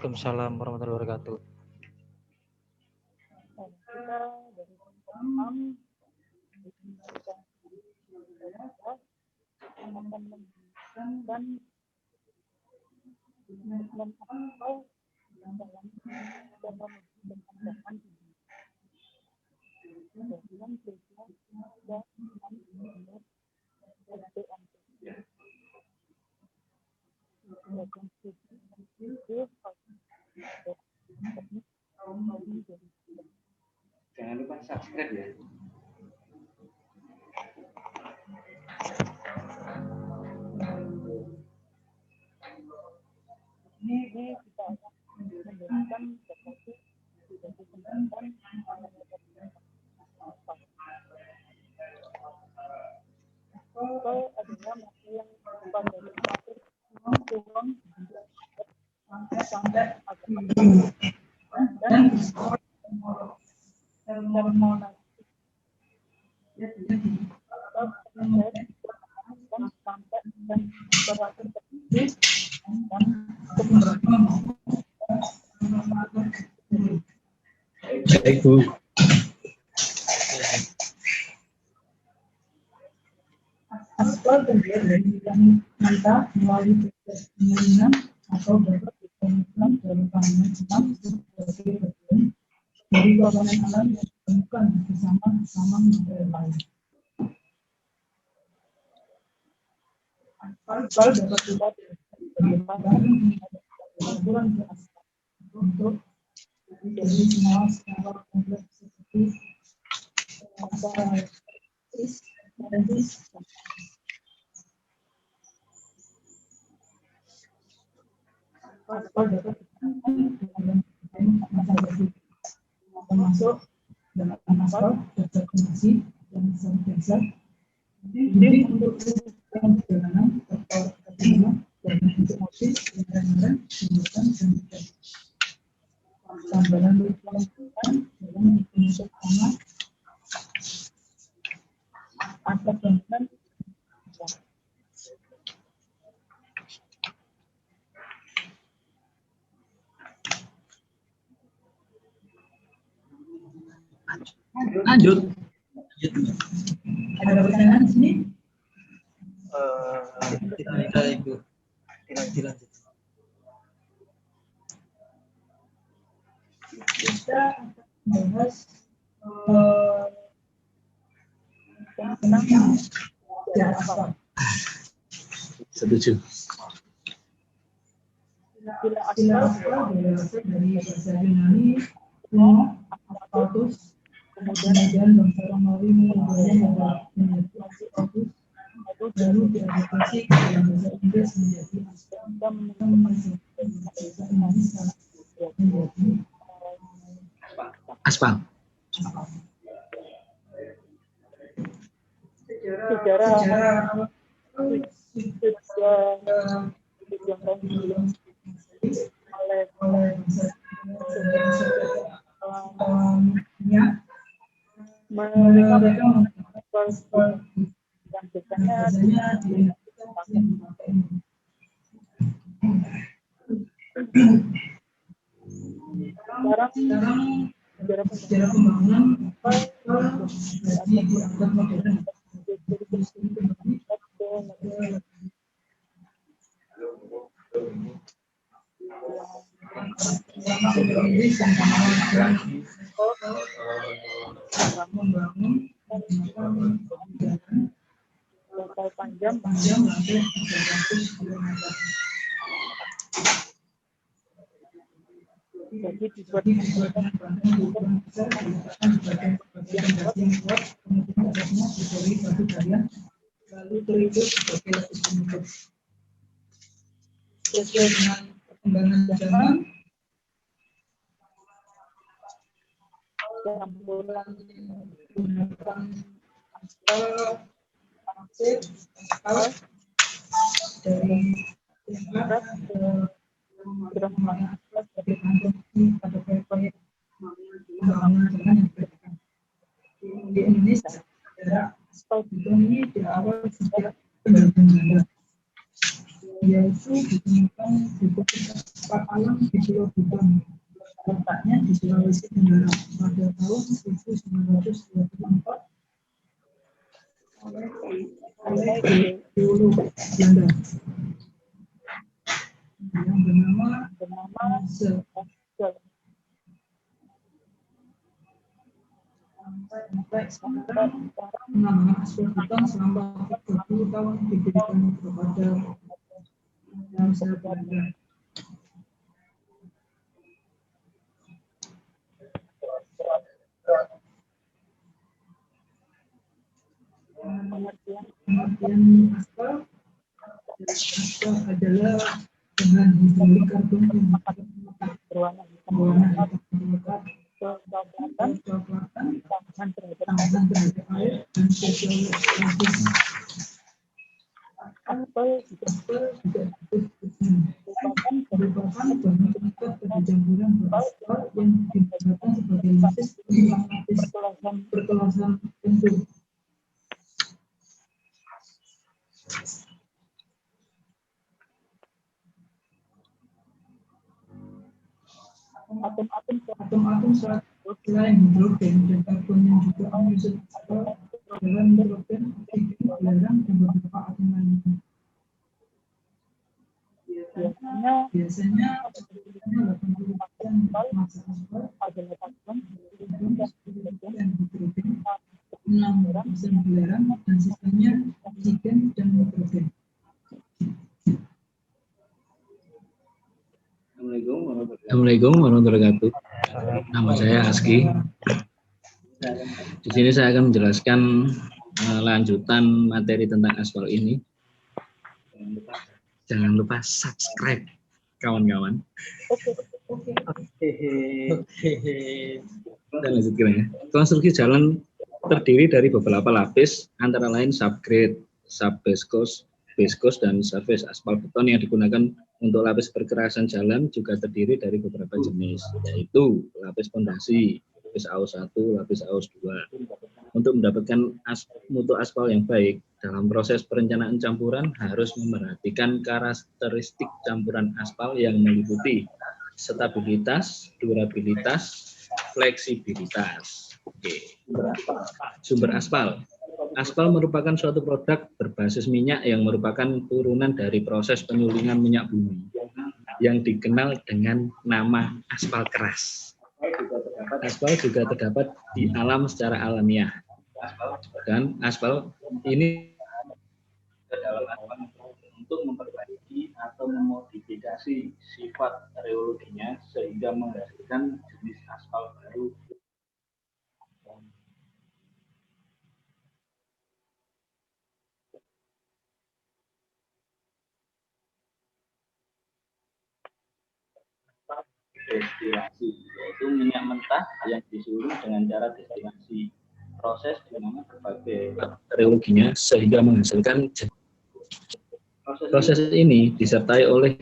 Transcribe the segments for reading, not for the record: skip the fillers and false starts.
Waalaikumsalam warahmatullahi wabarakatuh. Kita dari teman akan memberikan memantau dalam pengembangan dengan desa dan jangan lupa subscribe ya. Ini kita akan memberikan sesuatu dari pengembangan atau adalah masih yang pada kurang sampai dan sampai dan berakhir Baik, Bu. Aspal terbuat dari bidang mentah melalui proses pengeringan atau dapat ditemukan dalam kandungan senam sebagai bagian dari komponen alam yang ditemukan bersama material lain. Aspal dapat dibuat dari bahan campuran ke aspal untuk dari semua skala kompleks seperti aspal dapat termasuk dalam aspal terkonstruksi dan sentiasa dinding untuk sistem perjalanan atau ketimbangan dan untuk motif kendaraan jembatan dan tambahan lingkungan dalam bentuk tanah atap bangunan. Lanjut. Ada pertanyaan di sini? Tidak, Ibu. Tidak. Kita akan membahas tentang sejarah aspal. Setuju. Istilah aspal berasal dari bahasa Yunani kuno asphaltus, kemudian bangsa Romawi mengubahnya menjadi asphaltus, lalu diadaptasi ke dalam bahasa Inggris menjadi aspal, bahasa Inggris menjadi Aspal. sejarah sejarah pembangunan jadi dianggap modern. Membangun total panjang hampir 300 km. jadi dibuat Dengan bantuan ukuran besar diletakkan di bagian yang kuat, kemudian atasnya diberi batu galian, lalu terikut sebagai lapis penutup. Sesuai dengan perkembangan zaman, campuran menggunakan aspal, pasir, aspal dari barat ke gerakan aspal sebagai konstruksi pada proyek pembangunan jalan yang dikerjakan. Di Indonesia, sejarah aspal beton ini diawali sejak penjajahan Belanda. yaitu ditemukan di deposit aspal alam di Pulau Buton, letaknya di Sulawesi Tenggara pada tahun 1924 oleh geolog Belanda yang bernama Hansel. Sampai sekarang penambangan aspal Buton selama 30 tahun diberikan kepada Hansel Belanda. Pengertian aspal adalah bahan hidrolik karbon yang berwarna hitam pekat, kecoklatan, tahan terhadap air, dan sosiologis. Aspal juga aktif merupakan bahan pengikat pada campuran beraspal yang digunakan sebagai lapiz pengulang lapis berkelasan tertentu. Atom-atom selain hidrogen dan karbon yang juga menyusun aspal adalah nitrogen, oksigen, belerang, dan beberapa atom lainnya. Biasanya 80% massa aspal adalah karbon, 10% hidrogen, 6% belerang, dan sisanya oksigen dan nitrogen. Assalamualaikum warahmatullahi wabarakatuh. Nama saya Aski. Di sini saya akan menjelaskan lanjutan materi tentang aspal ini. Jangan lupa subscribe, kawan-kawan. Kita lanjutkan ya. Konstruksi jalan terdiri dari beberapa lapis, antara lain subgrade, subbaskus, baskus, dan surface aspal beton yang digunakan untuk lapis perkerasan jalan juga terdiri dari beberapa jenis, yaitu lapis pondasi, lapis AO1, lapis AO2. Untuk mendapatkan mutu aspal yang baik, dalam proses perencanaan campuran harus memerhatikan karakteristik campuran aspal yang meliputi stabilitas, durabilitas, fleksibilitas. Oke. Sumber aspal. Aspal merupakan suatu produk berbasis minyak yang merupakan turunan dari proses penyulingan minyak bumi yang dikenal dengan nama aspal keras. Aspal juga terdapat di alam secara alamiah, dan aspal ini adalah untuk memperbaiki atau memodifikasi sifat reologinya sehingga menghasilkan jenis aspal baru. Destilasi, yaitu minyak mentah yang disuling dengan cara destilasi. Proses di mana berbagai reologinya sehingga menghasilkan. Proses ini disertai oleh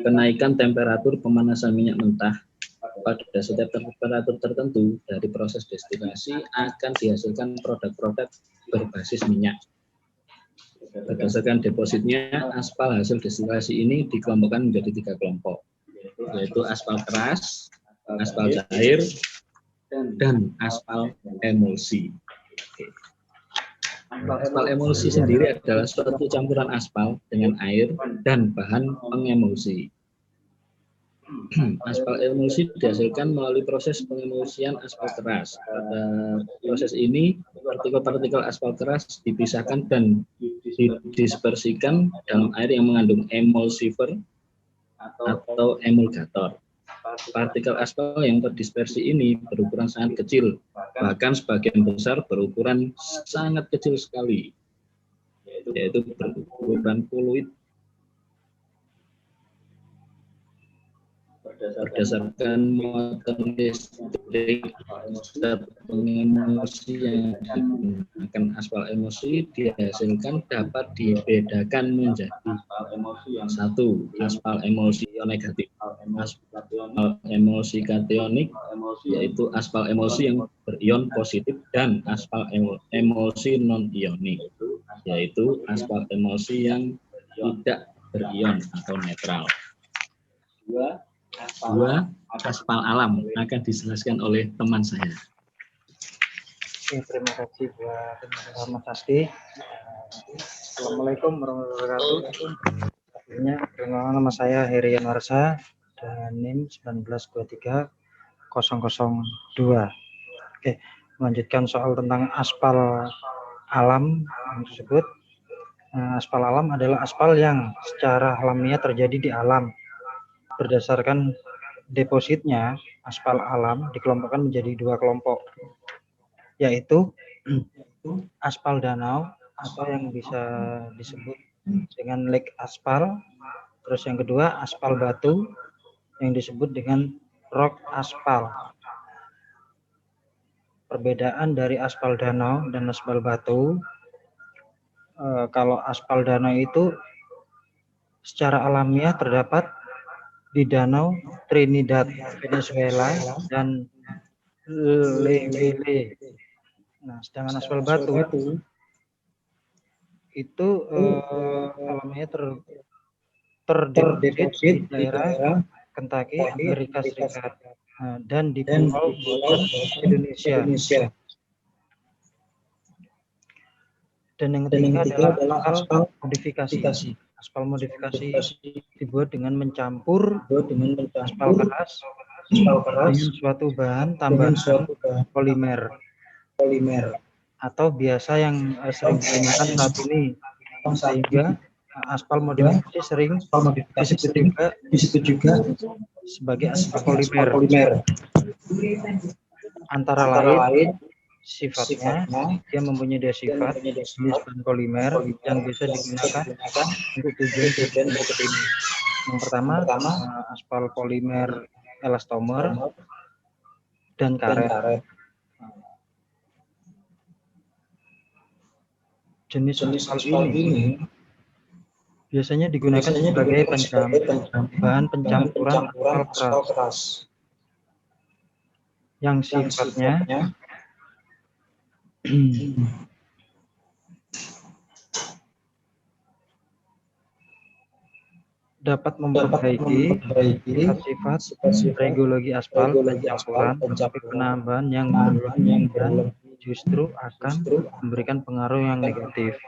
kenaikan temperatur pemanasan minyak mentah. Pada setiap temperatur tertentu dari proses destilasi akan dihasilkan produk-produk berbasis minyak. Berdasarkan depositnya, aspal hasil destilasi ini dikelompokkan menjadi 3 kelompok, yaitu aspal keras, aspal cair, dan aspal emulsi. Aspal emulsi sendiri adalah suatu campuran aspal dengan air dan bahan pengemulsi. Aspal emulsi dihasilkan melalui proses pengemulsian aspal keras. Pada proses ini, partikel-partikel aspal keras dipisahkan dan didispersikan dalam air yang mengandung emulsifer atau emulgator. Partikel aspal yang terdispersi ini berukuran sangat kecil, bahkan sebagian besar berukuran sangat kecil sekali, yaitu berukuran fluid. Berdasarkan muatan listrik, zat pengemulsi yang digunakan aspal emulsi dihasilkan dapat dibedakan menjadi 1. Aspal emulsi ion negatif, aspal emulsi kationik, yaitu aspal emulsi yang berion positif, dan aspal emulsi non ionik, yaitu aspal emulsi yang tidak berion atau netral. Dua, aspal alam akan dijelaskan oleh teman saya. Oke, terima kasih buat Mas Asti. Assalamualaikum warahmatullahi wabarakatuh. Akhirnya, perkenalkan nama saya Heri Yanwarsa dengan NIM 1923002. Oke, melanjutkan soal tentang aspal alam yang tersebut. Aspal alam adalah aspal yang secara alamiah terjadi di alam. Berdasarkan depositnya, aspal alam dikelompokkan menjadi dua kelompok, yaitu aspal danau atau yang bisa disebut dengan lake aspal. Terus yang kedua aspal batu yang disebut dengan rock aspal. Perbedaan dari aspal danau dan aspal batu, kalau aspal danau itu secara alamiah terdapat di danau Trinidad, Venezuela dan Lewele. Nah, sedangkan aspal batu itu alamiah terdeposit di daerah Kentucky, Amerika Serikat, dan di Pulau Buton, Indonesia. Dan yang ketiga adalah aspal modifikasi. Aspal modifikasi dibuat dengan mencampur aspal keras dengan suatu bahan tambahan polimer atau biasa yang sering digunakan saat ini, sehingga aspal modifikasi sering disebut juga sebagai aspal polimer. Antara lain sifatnya, dia mempunyai dua sifat, jenis bahan polimer yang bisa digunakan untuk tujuan berikut ini. Yang pertama, aspal polimer elastomer dan karet. Jenis aspal ini biasanya digunakan sebagai bahan pencampuran aspal keras yang sifatnya dapat memperbaiki sifat-sifat regologi aspal pencampuran, tapi penambahan yang berlebihan dan justru akan memberikan pengaruh yang negatif.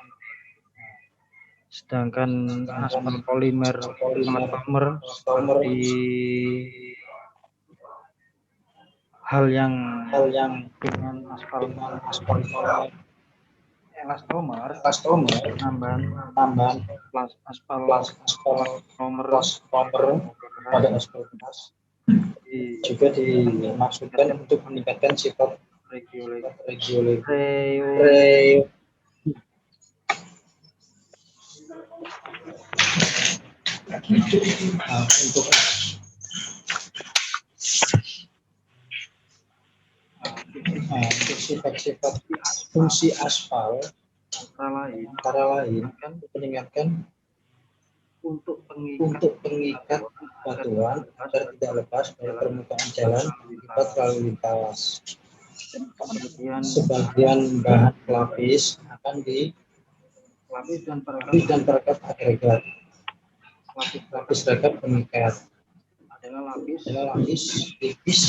Sedangkan aspal polimer elastomer seperti hal yang dengan aspal elastomer tambahan aspal elastomer pada aspal keras juga dimaksudkan untuk meningkatkan sifat regologi. Untuk sifat-sifat fungsi aspal antara lain kan mengingatkan untuk pengikat batuan agar tidak lepas dari permukaan jalan akibat lalu lintas. Sebagian bahan pelapis akan dilapis dan perekat agregat. Lapis rekat pengikat adalah lapis tipis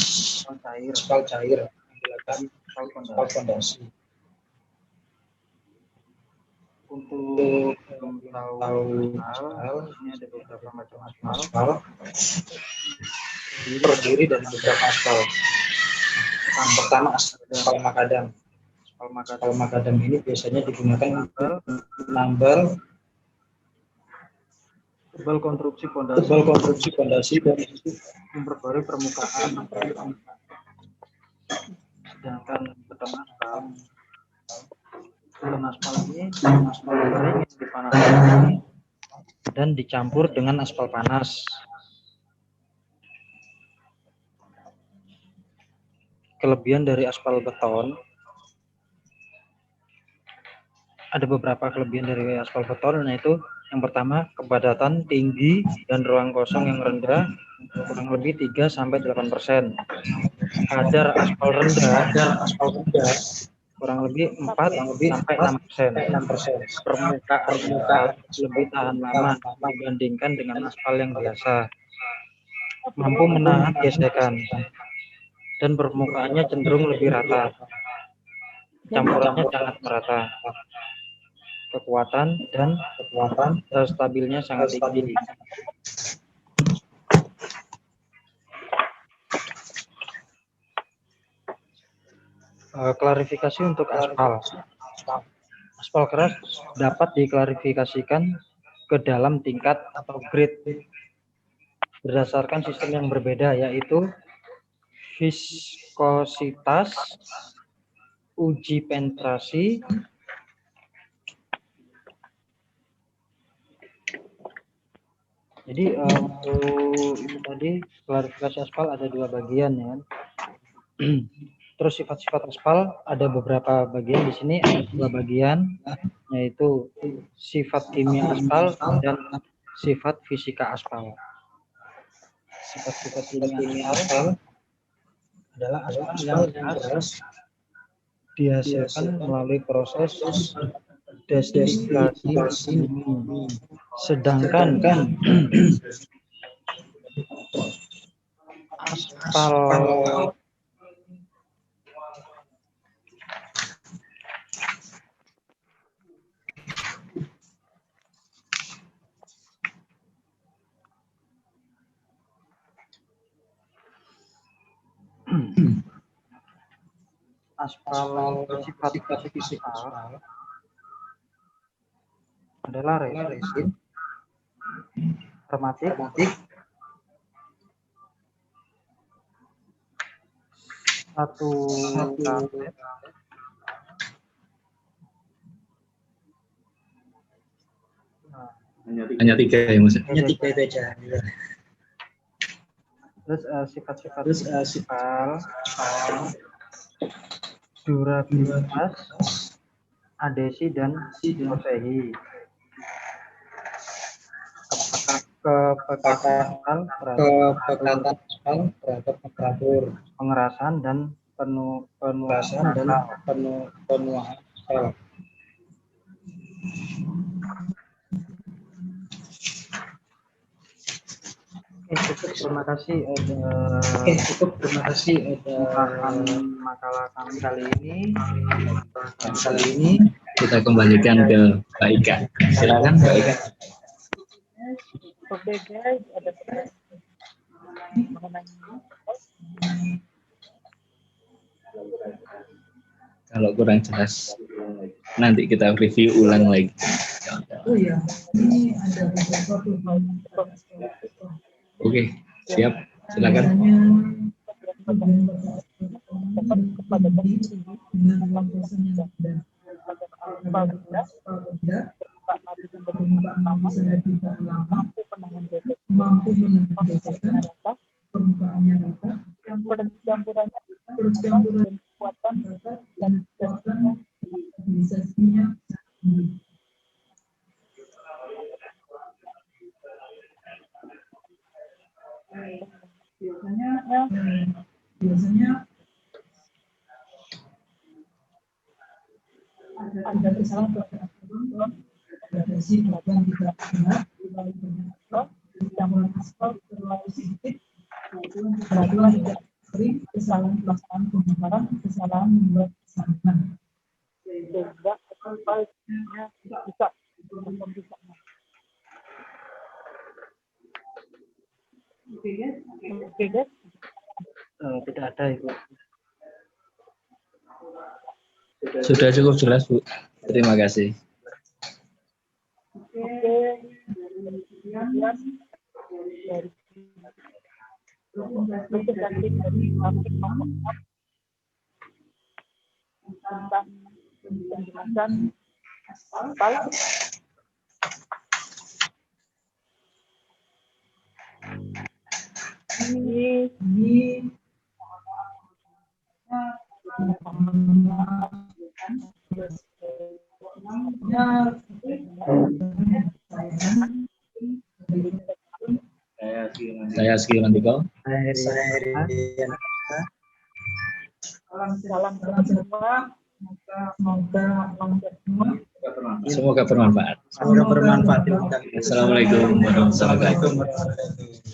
aspal cair menggunakan aspal fondasi. Untuk tahu aspal, ini ada beberapa macam aspal terdiri dari beberapa aspal. Yang pertama aspal makadam. Aspal makadam ini biasanya digunakan untuk menambal tebal konstruksi fondasi dan memperbarui permukaan. Sedangkan beton aspal ini aspal kering yang dipanaskan dan dicampur dengan aspal panas. Kelebihan dari aspal beton, ada beberapa kelebihan dari aspal beton, yaitu yang pertama, kepadatan tinggi dan ruang kosong yang rendah, kurang lebih 3-8%. Kadar aspal rendah kurang lebih 4 sampai 6%. Permukaan aspal lebih tahan lama dibandingkan dengan aspal yang biasa. Mampu menahan gesekan dan permukaannya cenderung lebih rata. Campurannya sangat merata. Kekuatan dan stabilnya sangat tinggi. Klarifikasi untuk aspal. Aspal keras dapat diklarifikasikan ke dalam tingkat atau grade berdasarkan sistem yang berbeda, yaitu viskositas, uji penetrasi, jadi untuk itu tadi klarifikasi aspal ada 2 bagian ya. Terus sifat-sifat aspal ada beberapa bagian, di sini ada 2 bagian, yaitu sifat kimia aspal dan sifat fisika aspal. Sifat-sifat kimia aspal adalah aspal yang keras dihasilkan melalui proses destilasi. Sedangkan aspal sifat aspal adalah resin, aromatik, satu Hanya 3 ya Mas. hanya 3 itu aja. Terus sifat-sifat aspal, durabilitas, adesi dan prosehi. Kepekatan terhadap temperatur, pengerasan dan penuasan sel. Terima kasih makalah kami kali ini. Kita kembalikan ke Mbak Ika. Silakan Mbak Ika. Oke guys, ada mengenai Kalau kurang jelas, nanti kita review ulang lagi. Oh iya, ini ada beberapa Oke, siap. Silakan. kepada dengan pengawasan yang ada. Mampu menahan gesekan, permukaannya rata, campurannya percampuran kekuatan rata dan kekuatan stabilisasinya tinggi. Biasanya ada kesalahan pada si program tidak benar, terlalu banyak campuran aspal terlalu sedikit, peraturan tidak sering, kesalahan pelaksanaan pembakaran, kesalahan membuat kesalahan. sehingga aspalnya bisa Oke guys, Tidak ada Ibu. Sudah cukup jelas, Bu. Terima kasih. kemudian dari presentasi dari tentang penjelasan aspal ini Saya Aski Rantiko. Saya salam semua. Semoga bermanfaat. Semoga bermanfaat. Assalamualaikum warahmatullahi wabarakatuh. Assalamualaikum warahmatullahi wabarakatuh.